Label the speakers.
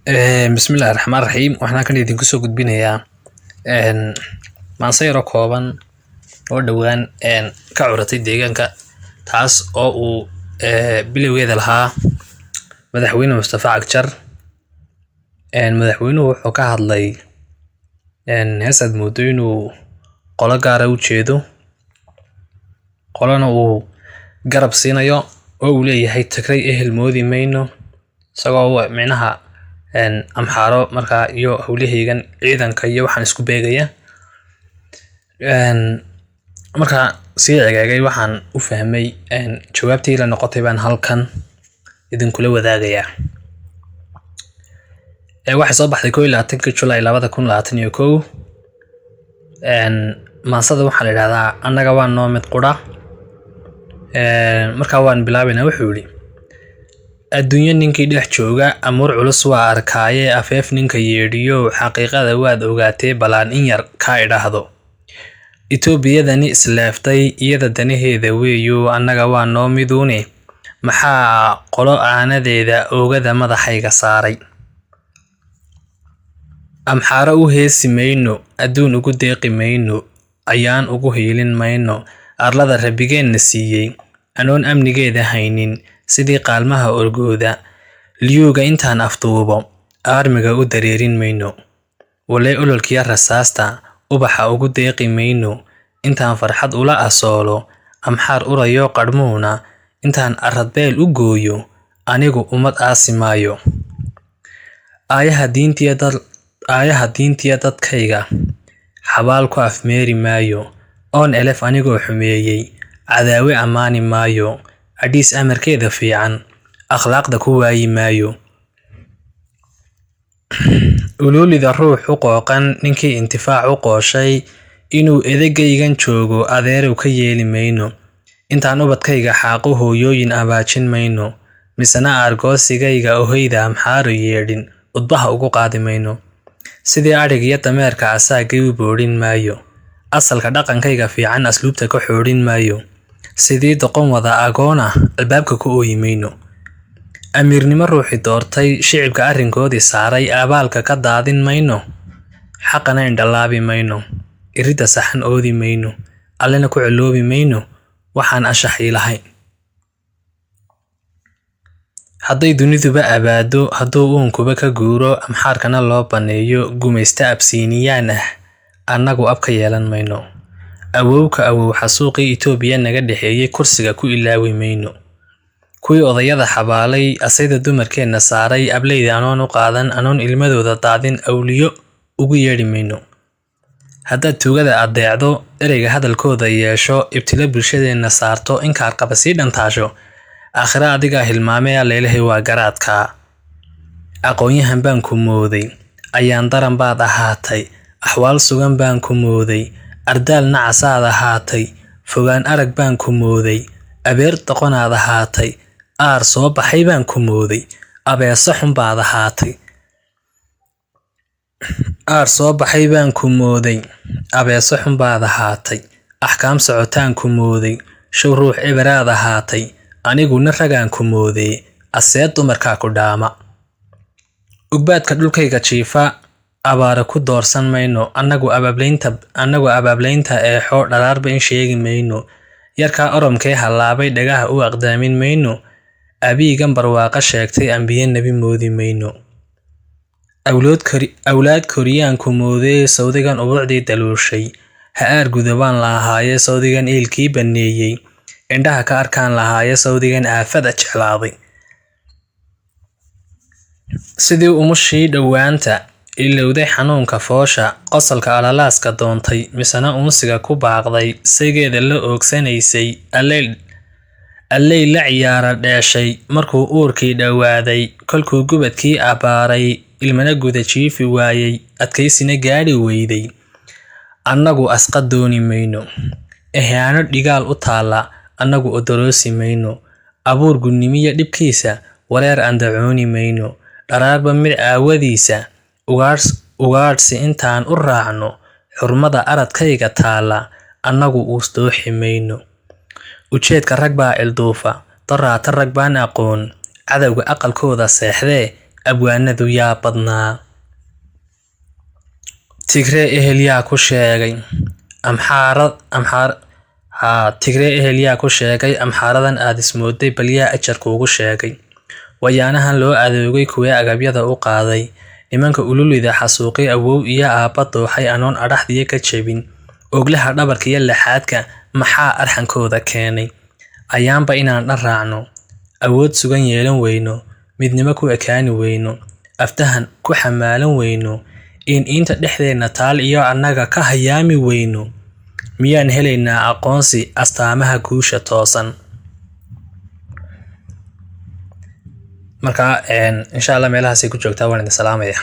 Speaker 1: Bismillaahi Raxmaani Raxiim. Waxaan halkan idinku soo gudbinayaa maanse yaro kooban oo dhowaan ka curatay deegaanka, taas oo uu bilowgeeda lahaa madaxweyne Mustafa Cagjar. Madaxweynuhu wuxuu ka hadlay hees aad moodo inuu qolo gaara u jeedo, qolana uu garab siinayo oo uu leeyahay Tigray ehel moodi mayno, isagoo micnaha amxaaro markaa iyo howlahaygan ciidanka iyo waxaan isku beegaya. Markaa sii cigaagay waxaan u fahmay jawaabtii la noqotay baan halkan idinkula wadaagayaa. Waxay soo baxday 21 July 2021. Maansada waxaa la yidhahdaa annaga waa noo mid qura. Markaa waan bilaabaynaa. Wuxuu yidhi: adduunyo ninkii dhex jooga amuur culus waa arkaaye, afeef ninka yeedhiyo xaqiiqada waad ogaatee, balaan in yar kaa idhaahdo. Itoobiyadani isleeftay iyada danaheeda weeyo, annaga waa noo miduune, maxaa qolo aanadeeda oogada madaxayga saaray. Amxaaro u heesi mayno, adduun ugu deeqi mayno, ayaan ugu hiilin mayno, arlada rabbigeenna siiyey anoon amnigeeda haynin, sidii qaalmaha orgooda liyuuga intaan afduubo aarmiga u dareerin mayno. Walee ololkiya rasaasta ubaxa ugu deeqi mayno, intaan farxad ula asoolo amxaar urayo qadhmuuna, intaan aradbeel u gooyo anigu umad aasi maayo. aayaha diintiya dadkayga xabaal ku afmeeri maayo, oon elef anigoo xumeeyey cadaawe ammaani maayo, adhiis amarkeeda fiican akhlaaqda ku waayi maayo. Uluulida ruux u qooqan ninkii intifaac u qooshay, inuu edegaygan joogo adeerow ka yeeli mayno, intaan ubadkayga xaaqo hooyooyin abaajin mayno, misena aargoosigayga ohayda amxaaro yeedhin udbaha ugu qaadi mayno. Sidii adhig iyo dameerka asaagay u boodhin maayo, asalka dhaqankayga fiican asluubta ka xoodhin maayo, sidii doqon wada agoon ah albaabka ku ooyi mayno. Amiirnimo ruuxi doortay shicibka arrinkoodii saaray, abaalka ka daadin mayno, xaqana indhalaabi mayno, iridda saxan oodi mayno, allena ku celoobi mayno waxaan ashaxii lahayn. Hadday duniduba abaado, hadduu uunkuba ka guuro, amxaarkana loo baneeyo gumaysta absiiniyaan ah, annagu ab ka yeelan mayno. Awowka awow xasuuqii Itoobiya naga dhexeeyey kursiga ku ilaawi mayno. Kuwii odayada xabaalay asayda dumarkeenna saaray, ableyda anoon u qaadan anoon ilmadooda daadin awliyo ugu yeedhi mayno. Haddaad tuugada adeecdo ereyga hadalkooda yeesho, ibtilo bulshadeenna saarto, inkaar qaba sii dhantaasho, aakhira adigaa hilmaamee alleelahay waa garaadkaa. Aqoonyahan baan ku mooday, ayaan daran baad ahaatay, axwaal sugan baan ku mooday, ardaal nacasaad ahaatay, fogaan arag baan ku mooday, abeer doqonaad ahaatay, aar soo baxay baan ku mooday, abeeso xun baad ahaatay. aar soo baxay baan ku mooday, abeeso xun baad ahaatay, axkaam socotaan ku mooday, show ruux eberaad ahaatay, aniguna ragaan ku mooday, aseed dumarkaa ku dhaama. Ugbaadka dhulkayga jiifa abaara ku doorsan mayno, annagu abaablaynta eexo dharaarba in sheegi mayno, yarkaa oromkee hallaabay dhagaha u aqdaamin mayno, abiigan barwaaqa sheegtay ambiye nebi moodi mayno. Awlaad koriyaan ku moodee sawdigan ubuucdii daluushay, ha aarguda waan lahaaye sawdigan iilkii baneeyey, indhaha ka arkaan lahaaye sawdigan aafada jeclaaday. Sidii umushii dhowaanta ilowday xanuunka foosha, qosolka alalaaska doontay, misena unsiga ku baaqday, saygeeda la oogsanaysay, alley la ciyaara dheeshay, markuu uurkii dhowaaday, kolkuu gubadkii abbaaray, ilmana guda jiifi waayey, adkaysina gaadhi weyday, annagu asqa dooni mayno. Ehaano dhigaal u taalla annagu odoroosi mayno, abuur gunnimiya dhibkiisa wareer andacooni mayno, dharaarba mid aawadiisa ugaadhsi intaan u raacno, xurmada aradkayga taalla annagu uus dooxi mayno. Ujeedka rag baa ilduufa, daraata rag baan aqoon, cadowga aqalkooda seexdee abwaanadu yaa badnaa. Tigree ehel yaa ku sheegay amxaaradan aad ismooday bal yaa ajar kuugu sheegay. wayaanahan loo adeegay kuwee agabyada u qaaday, nimanka ululida xasuuqay awow iyo aabba dooxay anoon adhaxdiya ka jebin, oglaha dhabarka iyo laxaadka maxaa arxankooda keenay. ayaanba inaan dhan raacno, awood sugan yeelan weyno, midnimo ku ekaani weyno, aftahan ku xamaalan weyno, inta dhexdeena taal iyo annaga ka hayaami weyno, miyaan helaynaa aqoonsi astaamaha guusha toosan. marka insha Allah meelahaas ay ku joogtaa waan idin salaamaya.